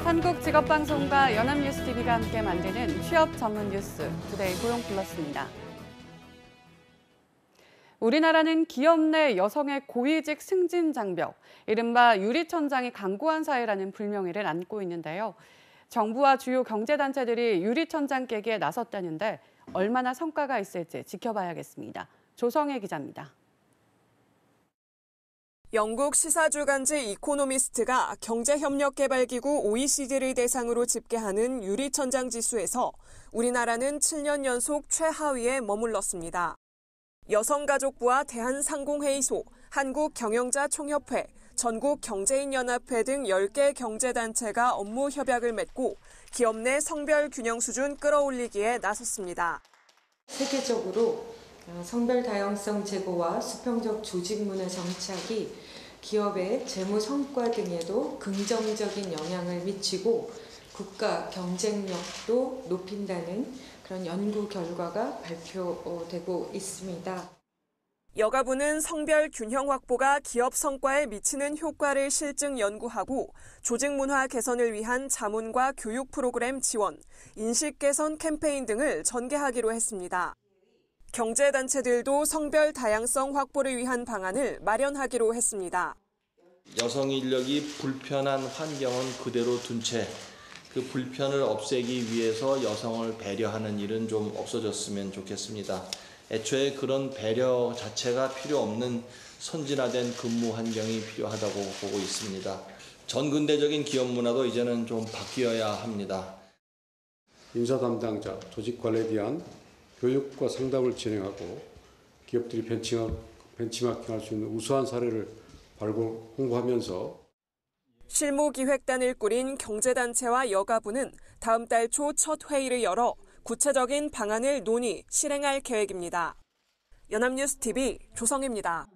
한국직업방송과 연합뉴스TV가 함께 만드는 취업 전문 뉴스, 투데이 고용플러스입니다. 우리나라는 기업 내 여성의 고위직 승진 장벽, 이른바 유리천장이 강고한 사회라는 불명예를 안고 있는데요. 정부와 주요 경제단체들이 유리천장 깨기에 나섰다는데 얼마나 성과가 있을지 지켜봐야겠습니다. 조성혜 기자입니다. 영국 시사주간지 이코노미스트가 경제협력개발기구 OECD를 대상으로 집계하는 유리천장 지수에서 우리나라는 7년 연속 최하위에 머물렀습니다. 여성가족부와 대한상공회의소, 한국경영자총협회, 전국경제인연합회 등 10개 경제단체가 업무 협약을 맺고 기업 내 성별 균형 수준 끌어올리기에 나섰습니다. 세계적으로 성별 다양성 제고와 수평적 조직 문화 정착이 기업의 재무 성과 등에도 긍정적인 영향을 미치고 국가 경쟁력도 높인다는 그런 연구 결과가 발표되고 있습니다. 여가부는 성별 균형 확보가 기업 성과에 미치는 효과를 실증 연구하고 조직 문화 개선을 위한 자문과 교육 프로그램 지원, 인식 개선 캠페인 등을 전개하기로 했습니다. 경제단체들도 성별 다양성 확보를 위한 방안을 마련하기로 했습니다. 여성 인력이 불편한 환경은 그대로 둔 채 그 불편을 없애기 위해서 여성을 배려하는 일은 좀 없어졌으면 좋겠습니다. 애초에 그런 배려 자체가 필요 없는 선진화된 근무 환경이 필요하다고 보고 있습니다. 전근대적인 기업 문화도 이제는 좀 바뀌어야 합니다. 인사 담당자, 조직 관리에 대한 교육과 상담을 진행하고 기업들이 벤치마킹할 수 있는 우수한 사례를 발굴, 홍보하면서 실무기획단을 꾸린 경제단체와 여가부는 다음 달 초 첫 회의를 열어 구체적인 방안을 논의, 실행할 계획입니다. 연합뉴스TV 조성혜입니다.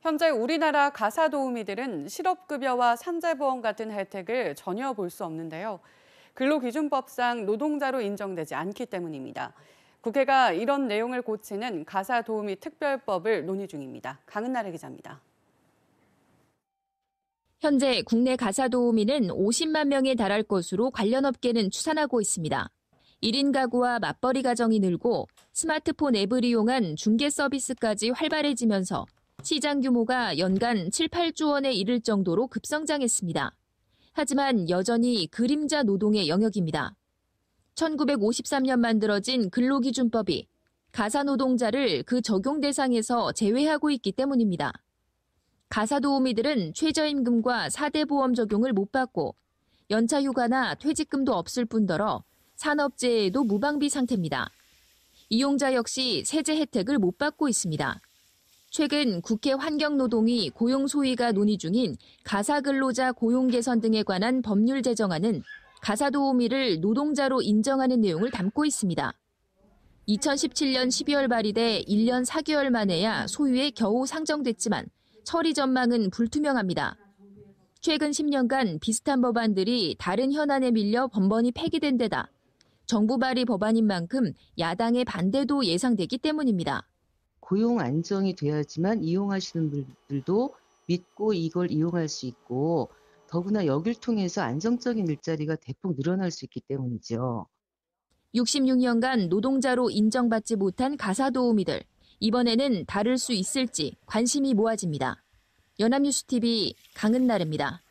현재 우리나라 가사도우미들은 실업급여와 산재보험 같은 혜택을 전혀 볼 수 없는데요. 근로기준법상 노동자로 인정되지 않기 때문입니다. 국회가 이런 내용을 고치는 가사도우미 특별법을 논의 중입니다. 강은나래 기자입니다. 현재 국내 가사도우미는 50만 명에 달할 것으로 관련 업계는 추산하고 있습니다. 1인 가구와 맞벌이 가정이 늘고 스마트폰 앱을 이용한 중개 서비스까지 활발해지면서 시장 규모가 연간 7, 8조 원에 이를 정도로 급성장했습니다. 하지만 여전히 그림자 노동의 영역입니다. 1953년 만들어진 근로기준법이 가사노동자를 그 적용 대상에서 제외하고 있기 때문입니다. 가사도우미들은 최저임금과 4대 보험 적용을 못 받고 연차휴가나 퇴직금도 없을 뿐더러 산업재해에도 무방비 상태입니다. 이용자 역시 세제 혜택을 못 받고 있습니다. 최근 국회 환경노동위 고용소위가 논의 중인 가사근로자 고용 개선 등에 관한 법률 제정안은 가사도우미를 노동자로 인정하는 내용을 담고 있습니다. 2017년 12월 발의돼 1년 4개월 만에야 소위에 겨우 상정됐지만 처리 전망은 불투명합니다. 최근 10년간 비슷한 법안들이 다른 현안에 밀려 번번이 폐기된 데다 정부 발의 법안인 만큼 야당의 반대도 예상되기 때문입니다. 고용 안정이 돼야지만 이용하시는 분들도 믿고 이걸 이용할 수 있고 더구나 여길 통해서 안정적인 일자리가 대폭 늘어날 수 있기 때문이죠. 66년간 노동자로 인정받지 못한 가사도우미들. 이번에는 다를 수 있을지 관심이 모아집니다. 연합뉴스TV 강은나래입니다.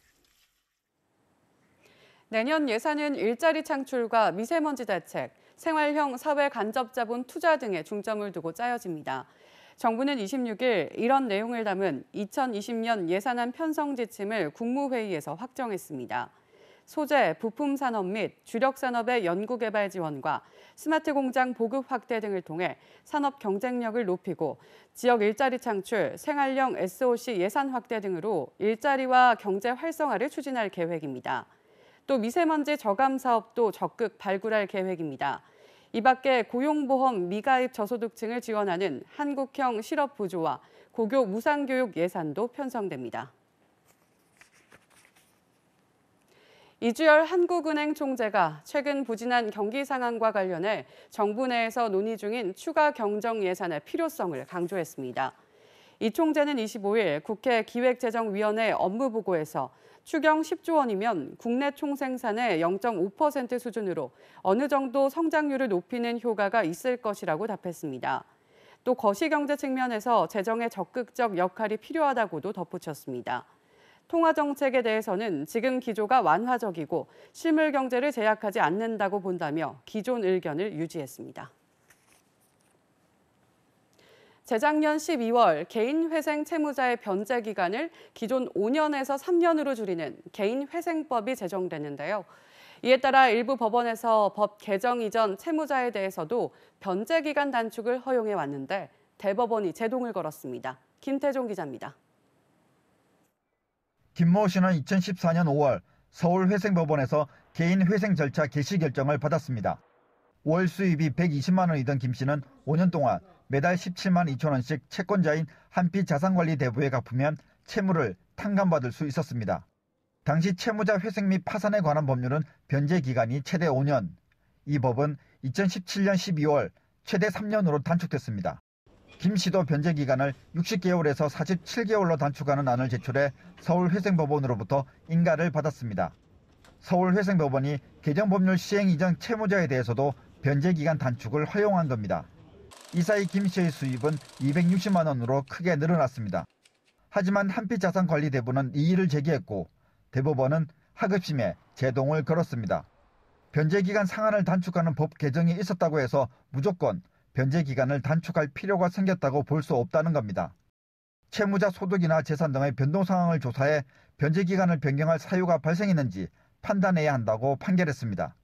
내년 예산은 일자리 창출과 미세먼지 대책, 생활형 사회 간접 자본 투자 등에 중점을 두고 짜여집니다. 정부는 26일 이런 내용을 담은 2020년 예산안 편성 지침을 국무회의에서 확정했습니다. 소재, 부품 산업 및 주력 산업의 연구개발 지원과 스마트 공장 보급 확대 등을 통해 산업 경쟁력을 높이고 지역 일자리 창출, 생활형 SOC 예산 확대 등으로 일자리와 경제 활성화를 추진할 계획입니다. 또 미세먼지 저감 사업도 적극 발굴할 계획입니다. 이 밖에 고용보험 미가입 저소득층을 지원하는 한국형 실업부조와 고교 무상교육 예산도 편성됩니다. 이주열 한국은행 총재가 최근 부진한 경기 상황과 관련해 정부 내에서 논의 중인 추가 경정 예산의 필요성을 강조했습니다. 이 총재는 25일 국회 기획재정위원회 업무보고에서 추경 10조 원이면 국내 총생산의 0.5% 수준으로 어느 정도 성장률을 높이는 효과가 있을 것이라고 답했습니다. 또 거시경제 측면에서 재정의 적극적 역할이 필요하다고도 덧붙였습니다. 통화정책에 대해서는 지금 기조가 완화적이고 실물 경제를 제약하지 않는다고 본다며 기존 의견을 유지했습니다. 재작년 12월 개인회생 채무자의 변제 기간을 기존 5년에서 3년으로 줄이는 개인회생법이 제정됐는데요. 이에 따라 일부 법원에서 법 개정 이전 채무자에 대해서도 변제 기간 단축을 허용해 왔는데 대법원이 제동을 걸었습니다. 김태종 기자입니다. 김모 씨는 2014년 5월 서울회생법원에서 개인회생 절차 개시 결정을 받았습니다. 월 수입이 120만 원이던 김 씨는 5년 동안 매달 17만 2천 원씩 채권자인 한빛자산관리대부에 갚으면 채무를 탕감받을 수 있었습니다. 당시 채무자 회생 및 파산에 관한 법률은 변제 기간이 최대 5년. 이 법은 2017년 12월 최대 3년으로 단축됐습니다. 김 씨도 변제 기간을 60개월에서 47개월로 단축하는 안을 제출해 서울회생법원으로부터 인가를 받았습니다. 서울회생법원이 개정법률 시행 이전 채무자에 대해서도 변제 기간 단축을 허용한 겁니다. 이 사이 김 씨의 수입은 260만 원으로 크게 늘어났습니다. 하지만 한빛자산관리대부는 이의를 제기했고 대법원은 하급심에 제동을 걸었습니다. 변제 기간 상한을 단축하는 법 개정이 있었다고 해서 무조건 변제 기간을 단축할 필요가 생겼다고 볼 수 없다는 겁니다. 채무자 소득이나 재산 등의 변동 상황을 조사해 변제 기간을 변경할 사유가 발생했는지 판단해야 한다고 판결했습니다.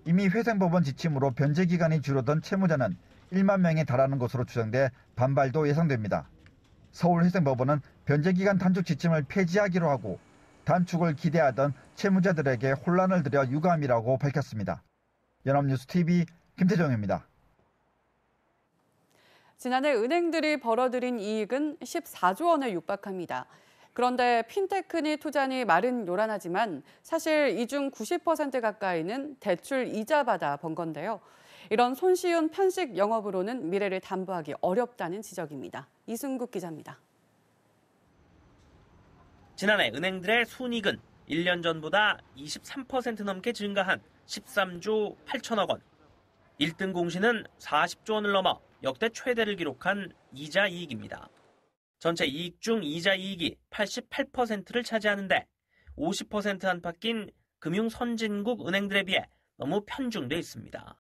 이미 회생법원 지침으로 변제 기간이 줄어든 채무자는 1만 명에 달하는 것으로 추정돼 반발도 예상됩니다. 서울회생법원은 변제 기간 단축 지침을 폐지하기로 하고 단축을 기대하던 채무자들에게 혼란을 드려 유감이라고 밝혔습니다. 연합뉴스TV 김태정입니다. 지난해 은행들이 벌어들인 이익은 14조 원에 육박합니다. 그런데 핀테크니 투자니 말은 요란하지만 사실 이 중 90% 가까이는 대출 이자 받아 번 건데요. 이런 손쉬운 편식 영업으로는 미래를 담보하기 어렵다는 지적입니다. 이승국 기자입니다. 지난해 은행들의 순이익은 1년 전보다 23% 넘게 증가한 13조 8천억 원. 1등 공시는 40조 원을 넘어 역대 최대를 기록한 이자 이익입니다. 전체 이익 중 이자 이익이 88%를 차지하는데 50% 안팎인 금융 선진국 은행들에 비해 너무 편중돼 있습니다.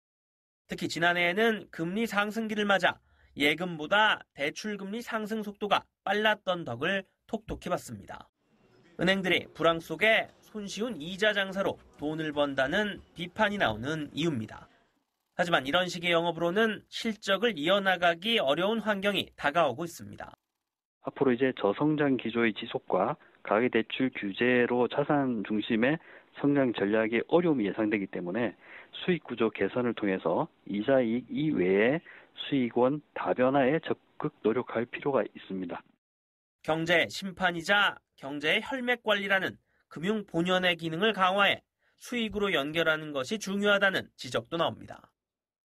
특히 지난해에는 금리 상승기를 맞아 예금보다 대출금리 상승 속도가 빨랐던 덕을 톡톡히 봤습니다. 은행들이 불황 속에 손쉬운 이자 장사로 돈을 번다는 비판이 나오는 이유입니다. 하지만 이런 식의 영업으로는 실적을 이어나가기 어려운 환경이 다가오고 있습니다. 앞으로 이제 저성장 기조의 지속과 가계대출 규제로 자산 중심의 성장 전략의 어려움이 예상되기 때문에 수익 구조 개선을 통해서 이자 이익 이외에 수익원 다변화에 적극 노력할 필요가 있습니다. 경제 심판이자 경제의 혈맥 관리라는 금융 본연의 기능을 강화해 수익으로 연결하는 것이 중요하다는 지적도 나옵니다.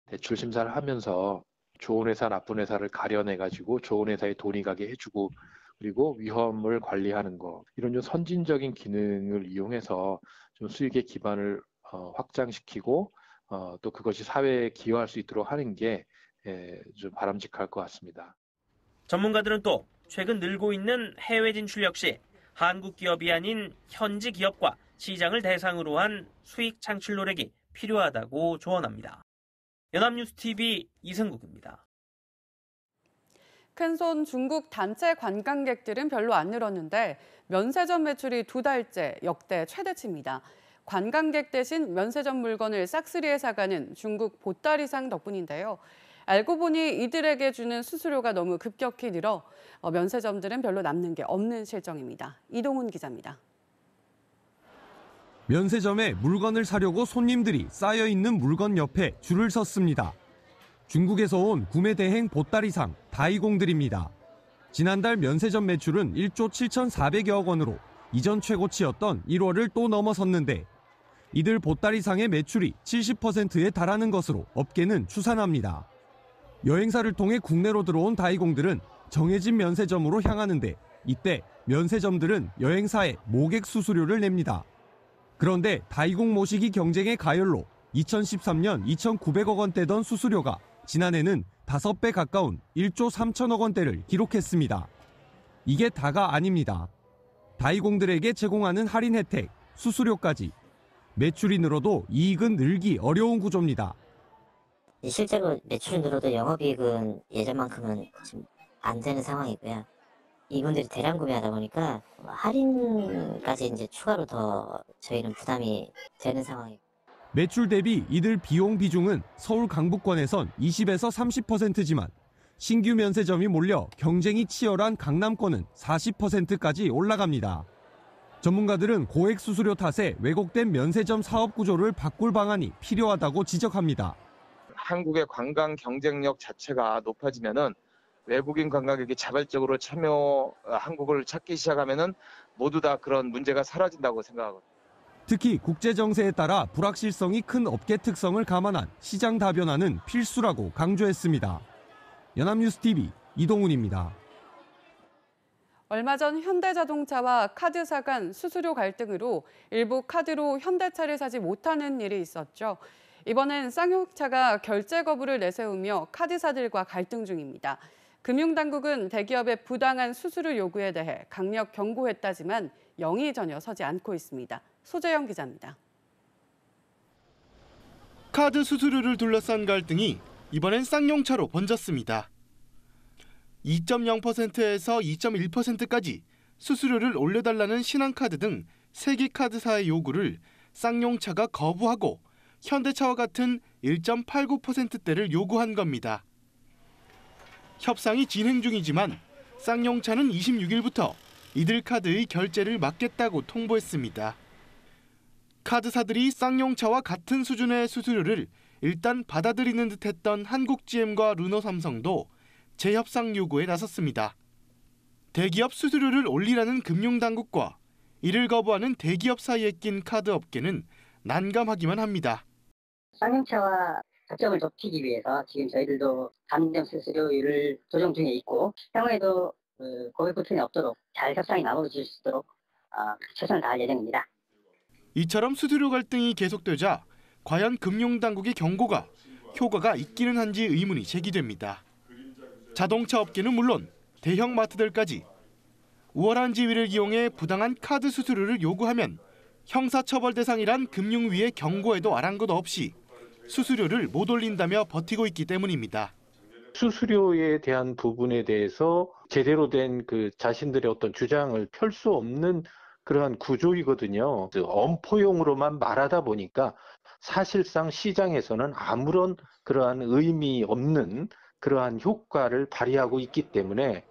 대출 심사를 하면서 좋은 회사, 나쁜 회사를 가려내가지고 좋은 회사에 돈이 가게 해주고 그리고 위험을 관리하는 거 이런 좀 선진적인 기능을 이용해서 좀 수익의 기반을 확장시키고 또 그것이 사회에 기여할 수 있도록 하는 게 좀 바람직할 것 같습니다. 전문가들은 또 최근 늘고 있는 해외 진출 역시 한국 기업이 아닌 현지 기업과 시장을 대상으로 한 수익 창출 노력이 필요하다고 조언합니다. 연합뉴스TV 이승국입니다. 큰손 중국 단체 관광객들은 별로 안 늘었는데 면세점 매출이 2달째 역대 최대치입니다. 관광객 대신 면세점 물건을 싹쓸이에 사가는 중국 보따리상 덕분인데요. 알고 보니 이들에게 주는 수수료가 너무 급격히 늘어 면세점들은 별로 남는 게 없는 실정입니다. 이동훈 기자입니다. 면세점에 물건을 사려고 손님들이 쌓여있는 물건 옆에 줄을 섰습니다. 중국에서 온 구매 대행 보따리상 다이공들입니다. 지난달 면세점 매출은 1조 7,400여억 원으로 이전 최고치였던 1월을 또 넘어섰는데 이들 보따리상의 매출이 70%에 달하는 것으로 업계는 추산합니다. 여행사를 통해 국내로 들어온 다이공들은 정해진 면세점으로 향하는데 이때 면세점들은 여행사에 모객 수수료를 냅니다. 그런데 다이공 모시기 경쟁의 가열로 2013년 2,900억 원대던 수수료가 지난해는 5배 가까운 1조 3천억 원대를 기록했습니다. 이게 다가 아닙니다. 다이공들에게 제공하는 할인 혜택, 수수료까지 매출이 늘어도 이익은 늘기 어려운 구조입니다. 실제로 매출이 늘어도 영업이익은 예전만큼은 지금 안 되는 상황이고요. 이분들이 대량 구매하다 보니까 할인까지 이제 추가로 더 저희는 부담이 되는 상황이고. 매출 대비 이들 비용 비중은 서울 강북권에선 20에서 30%지만 신규 면세점이 몰려 경쟁이 치열한 강남권은 40%까지 올라갑니다. 전문가들은 고액 수수료 탓에 왜곡된 면세점 사업 구조를 바꿀 방안이 필요하다고 지적합니다. 한국의 관광 경쟁력 자체가 높아지면은 외국인 관광객이 자발적으로 한국을 찾기 시작하면은 모두 다 그런 문제가 사라진다고 생각하거든요. 특히 국제 정세에 따라 불확실성이 큰 업계 특성을 감안한 시장 다변화는 필수라고 강조했습니다. 연합뉴스TV 이동훈입니다. 얼마 전 현대자동차와 카드사 간 수수료 갈등으로 일부 카드로 현대차를 사지 못하는 일이 있었죠. 이번엔 쌍용차가 결제 거부를 내세우며 카드사들과 갈등 중입니다. 금융당국은 대기업의 부당한 수수료 요구에 대해 강력 경고했다지만 영이 전혀 서지 않고 있습니다. 소재영 기자입니다. 카드 수수료를 둘러싼 갈등이 이번엔 쌍용차로 번졌습니다. 2.0%에서 2.1%까지 수수료를 올려달라는 신한카드 등 3개 카드사의 요구를 쌍용차가 거부하고 현대차와 같은 1.89%대를 요구한 겁니다. 협상이 진행 중이지만 쌍용차는 26일부터 이들 카드의 결제를 막겠다고 통보했습니다. 카드사들이 쌍용차와 같은 수준의 수수료를 일단 받아들이는 듯했던 한국GM과 르노삼성도 재협상 요구에 나섰습니다. 대기업 수수료를 올리라는 금융당국과 이를 거부하는 대기업 사이에 낀 카드 업계는 난감하기만 합니다. 쌍용차와 적점을 좁히기 위해서 지금 저희들도 감정 수수료율을 조정 중에 있고 향후에도 고객 불편이 없도록 잘 협상이 마무리될 수 있도록 최선을 다할 예정입니다. 이처럼 수수료 갈등이 계속되자 과연 금융당국의 경고가 효과가 있기는 한지 의문이 제기됩니다. 자동차 업계는 물론 대형 마트들까지 우월한 지위를 이용해 부당한 카드 수수료를 요구하면 형사처벌 대상이란 금융위의 경고에도 아랑곳 없이 수수료를 못 올린다며 버티고 있기 때문입니다. 수수료에 대한 부분에 대해서 제대로 된 그 자신들의 어떤 주장을 펼 수 없는 그러한 구조이거든요. 엄포용으로만 말하다 보니까 사실상 시장에서는 아무런 그러한 의미 없는 그러한 효과를 발휘하고 있기 때문에.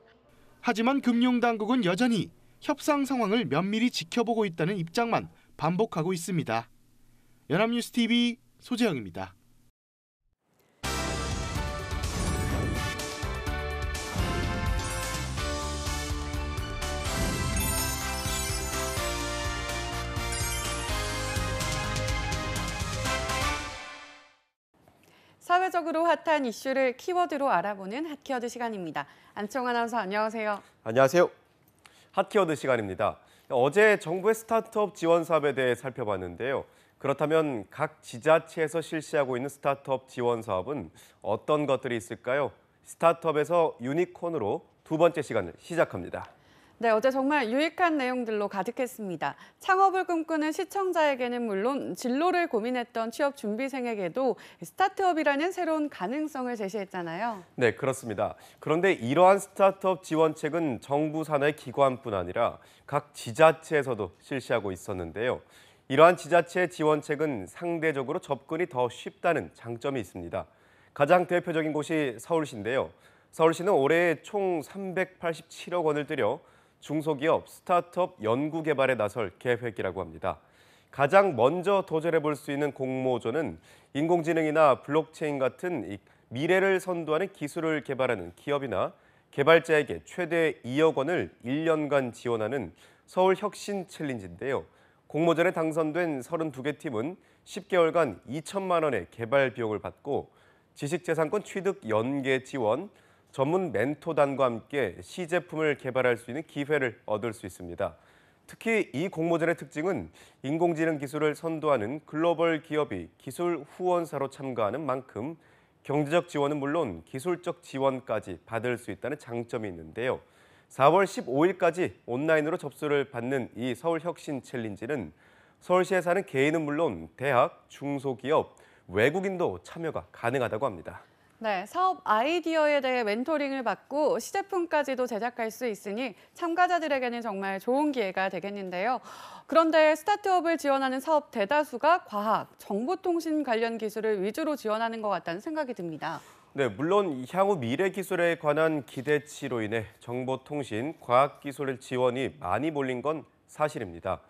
하지만 금융당국은 여전히 협상 상황을 면밀히 지켜보고 있다는 입장만 반복하고 있습니다. 연합뉴스TV 소재영입니다. 사회적으로 핫한 이슈를 키워드로 알아보는 핫키워드 시간입니다. 안치홍 아나운서 안녕하세요. 안녕하세요. 핫키워드 시간입니다. 어제 정부의 스타트업 지원 사업에 대해 살펴봤는데요. 그렇다면 각 지자체에서 실시하고 있는 스타트업 지원 사업은 어떤 것들이 있을까요? 스타트업에서 유니콘으로 두 번째 시간을 시작합니다. 네, 어제 정말 유익한 내용들로 가득했습니다. 창업을 꿈꾸는 시청자에게는 물론 진로를 고민했던 취업 준비생에게도 스타트업이라는 새로운 가능성을 제시했잖아요. 네, 그렇습니다. 그런데 이러한 스타트업 지원책은 정부 산하의 기관뿐 아니라 각 지자체에서도 실시하고 있었는데요. 이러한 지자체 지원책은 상대적으로 접근이 더 쉽다는 장점이 있습니다. 가장 대표적인 곳이 서울시인데요. 서울시는 올해 총 387억 원을 들여 중소기업 스타트업 연구 개발에 나설 계획이라고 합니다. 가장 먼저 도전해 볼 수 있는 공모전은 인공지능이나 블록체인 같은 미래를 선도하는 기술을 개발하는 기업이나 개발자에게 최대 2억 원을 1년간 지원하는 서울 혁신 챌린지인데요. 공모전에 당선된 32개 팀은 10개월간 2천만 원의 개발 비용을 받고 지식재산권 취득 연계 지원, 전문 멘토단과 함께 시제품을 개발할 수 있는 기회를 얻을 수 있습니다. 특히 이 공모전의 특징은 인공지능 기술을 선도하는 글로벌 기업이 기술 후원사로 참가하는 만큼 경제적 지원은 물론 기술적 지원까지 받을 수 있다는 장점이 있는데요. 4월 15일까지 온라인으로 접수를 받는 이 서울혁신 챌린지는 서울시에 사는 개인은 물론 대학, 중소기업, 외국인도 참여가 가능하다고 합니다. 네, 사업 아이디어에 대해 멘토링을 받고 시제품까지도 제작할 수 있으니 참가자들에게는 정말 좋은 기회가 되겠는데요. 그런데 스타트업을 지원하는 사업 대다수가 과학, 정보통신 관련 기술을 위주로 지원하는 것 같다는 생각이 듭니다. 네, 물론 향후 미래 기술에 관한 기대치로 인해 정보통신, 과학기술 지원이 많이 몰린 건 사실입니다.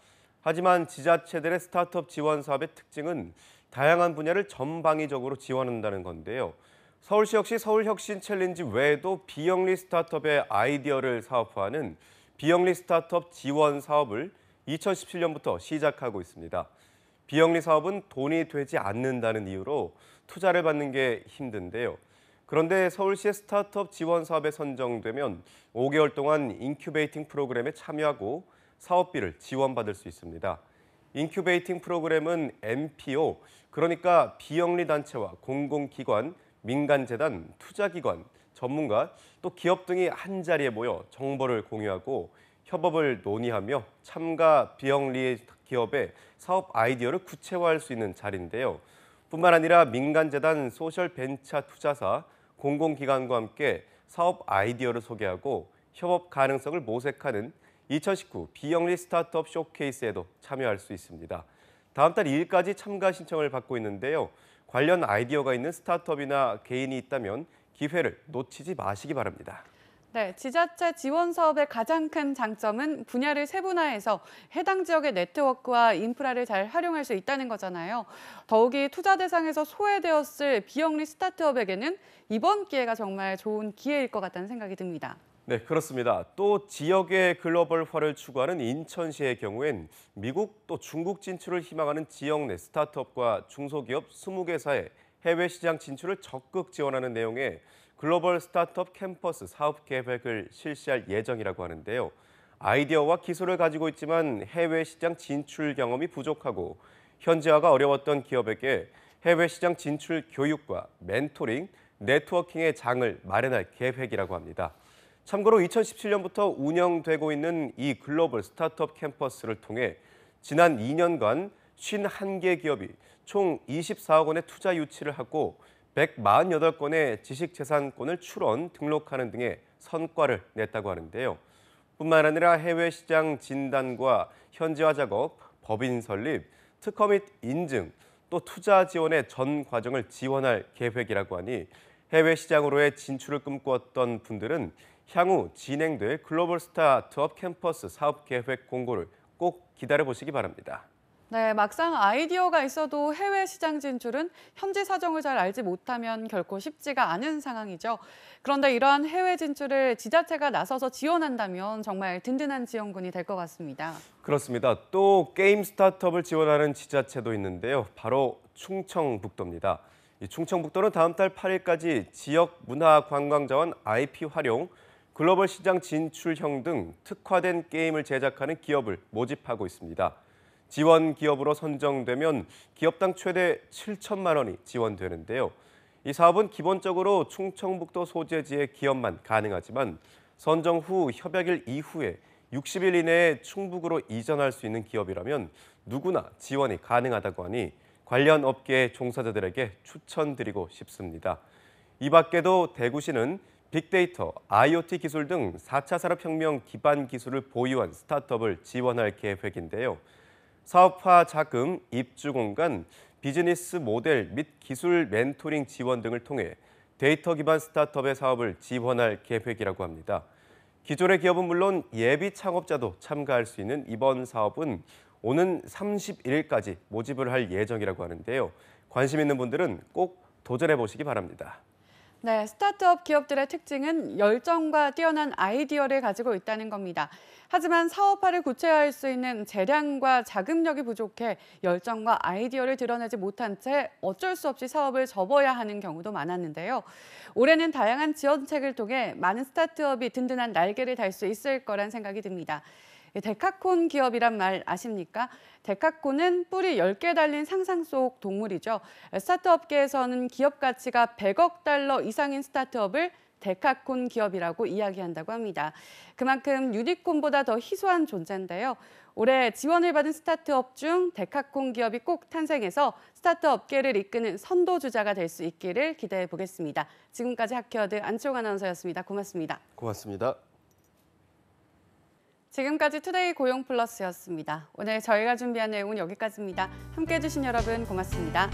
하지만 지자체들의 스타트업 지원 사업의 특징은 다양한 분야를 전방위적으로 지원한다는 건데요. 서울시 역시 서울혁신 챌린지 외에도 비영리 스타트업의 아이디어를 사업화하는 비영리 스타트업 지원 사업을 2017년부터 시작하고 있습니다. 비영리 사업은 돈이 되지 않는다는 이유로 투자를 받는 게 힘든데요. 그런데 서울시의 스타트업 지원 사업에 선정되면 5개월 동안 인큐베이팅 프로그램에 참여하고 사업비를 지원받을 수 있습니다. 인큐베이팅 프로그램은 NPO, 그러니까 비영리 단체와 공공기관, 민간재단, 투자기관, 전문가, 또 기업 등이 한자리에 모여 정보를 공유하고 협업을 논의하며 참가 비영리 기업의 사업 아이디어를 구체화할 수 있는 자리인데요. 뿐만 아니라 민간재단, 소셜벤처 투자사, 공공기관과 함께 사업 아이디어를 소개하고 협업 가능성을 모색하는 2019 비영리 스타트업 쇼케이스에도 참여할 수 있습니다. 다음 달 2일까지 참가 신청을 받고 있는데요. 관련 아이디어가 있는 스타트업이나 개인이 있다면 기회를 놓치지 마시기 바랍니다. 네, 지자체 지원 사업의 가장 큰 장점은 분야를 세분화해서 해당 지역의 네트워크와 인프라를 잘 활용할 수 있다는 거잖아요. 더욱이 투자 대상에서 소외되었을 비영리 스타트업에게는 이번 기회가 정말 좋은 기회일 것 같다는 생각이 듭니다. 네, 그렇습니다. 또 지역의 글로벌화를 추구하는 인천시의 경우엔 미국 또 중국 진출을 희망하는 지역 내 스타트업과 중소기업 20개사의 해외 시장 진출을 적극 지원하는 내용의 글로벌 스타트업 캠퍼스 사업 계획을 실시할 예정이라고 하는데요. 아이디어와 기술을 가지고 있지만 해외 시장 진출 경험이 부족하고 현지화가 어려웠던 기업에게 해외 시장 진출 교육과 멘토링, 네트워킹의 장을 마련할 계획이라고 합니다. 참고로 2017년부터 운영되고 있는 이 글로벌 스타트업 캠퍼스를 통해 지난 2년간 51개 기업이 총 24억 원의 투자 유치를 하고 148건의 지식재산권을 출원, 등록하는 등의 성과를 냈다고 하는데요. 뿐만 아니라 해외 시장 진단과 현지화 작업, 법인 설립, 특허 및 인증, 또 투자 지원의 전 과정을 지원할 계획이라고 하니 해외 시장으로의 진출을 꿈꾸었던 분들은 향후 진행될 글로벌 스타트업 캠퍼스 사업 계획 공고를 꼭 기다려보시기 바랍니다. 네, 막상 아이디어가 있어도 해외 시장 진출은 현지 사정을 잘 알지 못하면 결코 쉽지가 않은 상황이죠. 그런데 이러한 해외 진출을 지자체가 나서서 지원한다면 정말 든든한 지원군이 될 것 같습니다. 그렇습니다. 또 게임 스타트업을 지원하는 지자체도 있는데요. 바로 충청북도입니다. 이 충청북도는 다음 달 8일까지 지역 문화 관광 자원 IP 활용, 글로벌 시장 진출형 등 특화된 게임을 제작하는 기업을 모집하고 있습니다. 지원 기업으로 선정되면 기업당 최대 7천만 원이 지원되는데요. 이 사업은 기본적으로 충청북도 소재지의 기업만 가능하지만 선정 후 협약일 이후에 60일 이내에 충북으로 이전할 수 있는 기업이라면 누구나 지원이 가능하다고 하니 관련 업계 종사자들에게 추천드리고 싶습니다. 이 밖에도 대구시는 빅데이터, IoT 기술 등 4차 산업혁명 기반 기술을 보유한 스타트업을 지원할 계획인데요. 사업화 자금, 입주 공간, 비즈니스 모델 및 기술 멘토링 지원 등을 통해 데이터 기반 스타트업의 사업을 지원할 계획이라고 합니다. 기존의 기업은 물론 예비 창업자도 참가할 수 있는 이번 사업은 오는 31일까지 모집을 할 예정이라고 하는데요. 관심 있는 분들은 꼭 도전해 보시기 바랍니다. 네, 스타트업 기업들의 특징은 열정과 뛰어난 아이디어를 가지고 있다는 겁니다. 하지만 사업화를 구체화할 수 있는 재량과 자금력이 부족해 열정과 아이디어를 드러내지 못한 채 어쩔 수 없이 사업을 접어야 하는 경우도 많았는데요. 올해는 다양한 지원책을 통해 많은 스타트업이 든든한 날개를 달 수 있을 거란 생각이 듭니다. 데카콘 기업이란 말 아십니까? 데카콘은 뿔이 10개 달린 상상 속 동물이죠. 스타트업계에서는 기업 가치가 100억 달러 이상인 스타트업을 데카콘 기업이라고 이야기한다고 합니다. 그만큼 유니콘보다 더 희소한 존재인데요. 올해 지원을 받은 스타트업 중 데카콘 기업이 꼭 탄생해서 스타트업계를 이끄는 선도주자가 될 수 있기를 기대해 보겠습니다. 지금까지 하키워드 안치홍 아나운서였습니다. 고맙습니다. 고맙습니다. 지금까지 투데이 고용 플러스였습니다. 오늘 저희가 준비한 내용은 여기까지입니다. 함께해 주신 여러분 고맙습니다.